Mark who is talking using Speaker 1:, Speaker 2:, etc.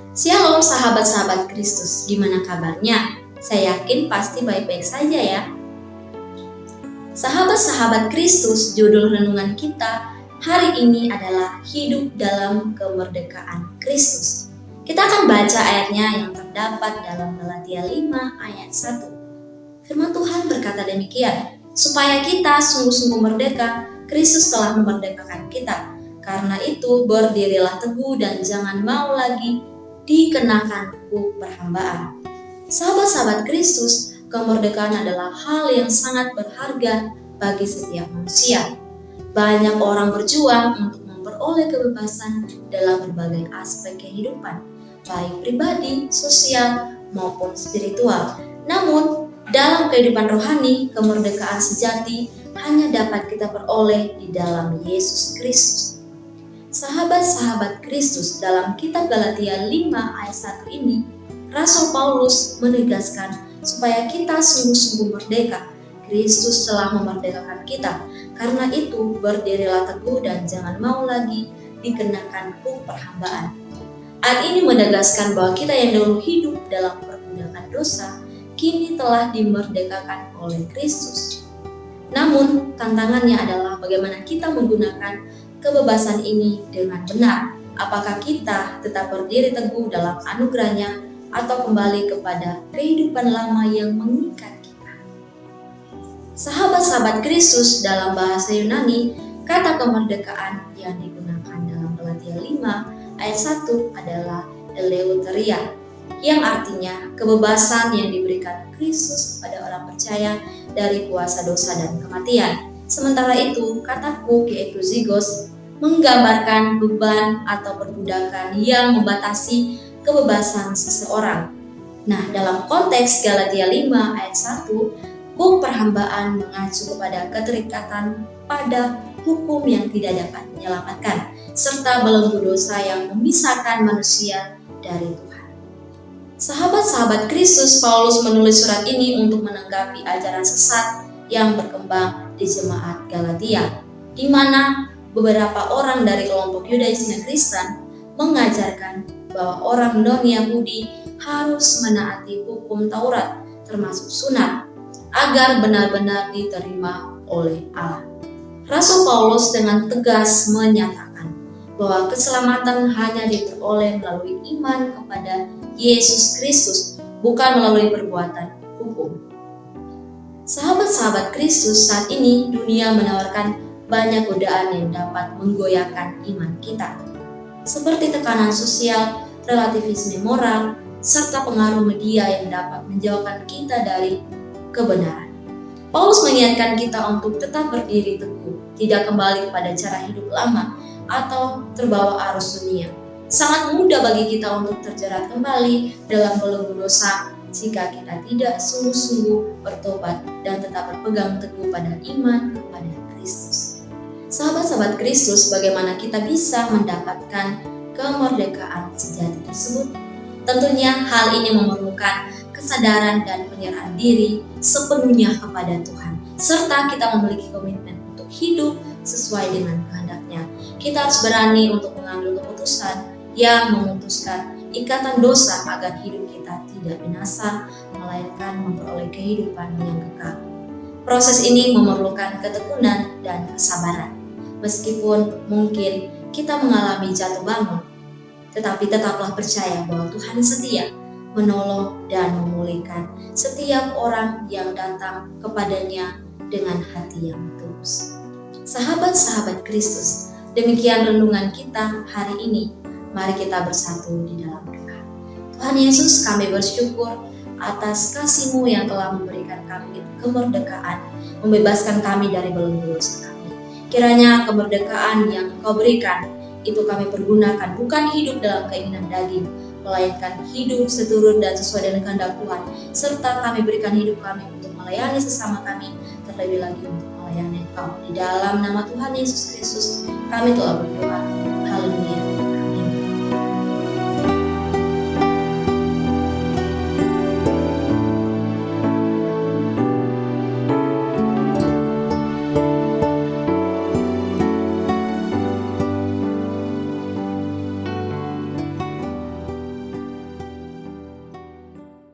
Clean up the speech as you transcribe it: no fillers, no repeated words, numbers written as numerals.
Speaker 1: Shalom sahabat-sahabat Kristus, gimana kabarnya? Saya yakin pasti baik-baik saja ya. Sahabat-sahabat Kristus, judul renungan kita hari ini adalah hidup dalam kemerdekaan Kristus. Kita akan baca ayatnya yang terdapat dalam Galatia 5 ayat 1. Firman Tuhan berkata demikian, supaya kita sungguh-sungguh merdeka, Kristus telah memerdekakan kita. Karena itu berdirilah teguh dan jangan mau lagi dikenakan hukum perhambaan. Sahabat-sahabat Kristus, kemerdekaan adalah hal yang sangat berharga bagi setiap manusia. Banyak orang berjuang untuk memperoleh kebebasan dalam berbagai aspek kehidupan, baik pribadi, sosial, maupun spiritual. Namun, dalam kehidupan rohani, kemerdekaan sejati hanya dapat kita peroleh di dalam Yesus Kristus. Sahabat-sahabat Kristus, dalam kitab Galatia 5 ayat 1 ini, Rasul Paulus menegaskan supaya kita sungguh-sungguh merdeka. Kristus telah memerdekakan kita. Karena itu, berdirilah teguh dan jangan mau lagi dikenakan hukum perhambaan. Ayat ini menegaskan bahwa kita yang dahulu hidup dalam perbudakan dosa, kini telah dimerdekakan oleh Kristus. Namun, tantangannya adalah bagaimana kita menggunakan kebebasan ini dengan benar. Apakah kita tetap berdiri teguh dalam anugerahnya atau kembali kepada kehidupan lama yang mengikat kita? Sahabat-sahabat Kristus, dalam bahasa Yunani, kata kemerdekaan yang digunakan dalam Galatia 5 ayat 1 adalah eleuteria, yang artinya kebebasan yang diberikan Kristus kepada orang percaya dari kuasa dosa dan kematian. Sementara itu, kata kukiektozigos menggambarkan beban atau perbudakan yang membatasi kebebasan seseorang. Nah, dalam konteks Galatia 5 ayat 1, hukum perhambaan mengacu kepada keterikatan pada hukum yang tidak dapat menyelamatkan, serta belenggu dosa yang memisahkan manusia dari Tuhan. Sahabat-sahabat Kristus, Paulus menulis surat ini untuk menanggapi ajaran sesat yang berkembang di jemaat Galatia, di mana beberapa orang dari kelompok Yudais dan Kristen mengajarkan bahwa orang non-Yahudi harus menaati hukum Taurat, termasuk sunat, agar benar-benar diterima oleh Allah. Rasul Paulus dengan tegas menyatakan bahwa keselamatan hanya diperoleh melalui iman kepada Yesus Kristus, bukan melalui perbuatan hukum. Sahabat-sahabat Kristus, saat ini dunia menawarkan banyak godaan yang dapat menggoyahkan iman kita, seperti tekanan sosial, relativisme moral, serta pengaruh media yang dapat menjauhkan kita dari kebenaran. Paulus mengingatkan kita untuk tetap berdiri teguh, tidak kembali kepada cara hidup lama atau terbawa arus dunia. Sangat mudah bagi kita untuk terjerat kembali dalam belenggu dosa jika kita tidak sungguh-sungguh bertobat dan tetap berpegang teguh pada iman kepada Kristus. Sahabat-sahabat Kristus, bagaimana kita bisa mendapatkan kemerdekaan sejati tersebut? Tentunya hal ini memerlukan kesadaran dan penyerahan diri sepenuhnya kepada Tuhan, serta kita memiliki komitmen untuk hidup sesuai dengan kehendaknya. Kita harus berani untuk mengambil keputusan yang memutuskan ikatan dosa agar hidup kita tidak binasa, melainkan memperoleh kehidupan yang kekal. Proses ini memerlukan ketekunan dan kesabaran. Meskipun mungkin kita mengalami jatuh bangun, tetapi tetaplah percaya bahwa Tuhan setia menolong dan memulihkan setiap orang yang datang kepadanya dengan hati yang tulus. Sahabat-sahabat Kristus, demikian renungan kita hari ini. Mari kita bersatu di dalam doa. Tuhan Yesus, kami bersyukur atas kasih-Mu yang telah memberikan kami kemerdekaan, membebaskan kami dari belenggu dosa kami. Kiranya kemerdekaan yang Kau berikan itu kami pergunakan bukan hidup dalam keinginan daging, melainkan hidup seturut dan sesuai dengan kehendak Tuhan, serta kami berikan hidup kami untuk melayani sesama kami, terlebih lagi untuk melayani Kau. Di dalam nama Tuhan Yesus Kristus kami telah berdoa.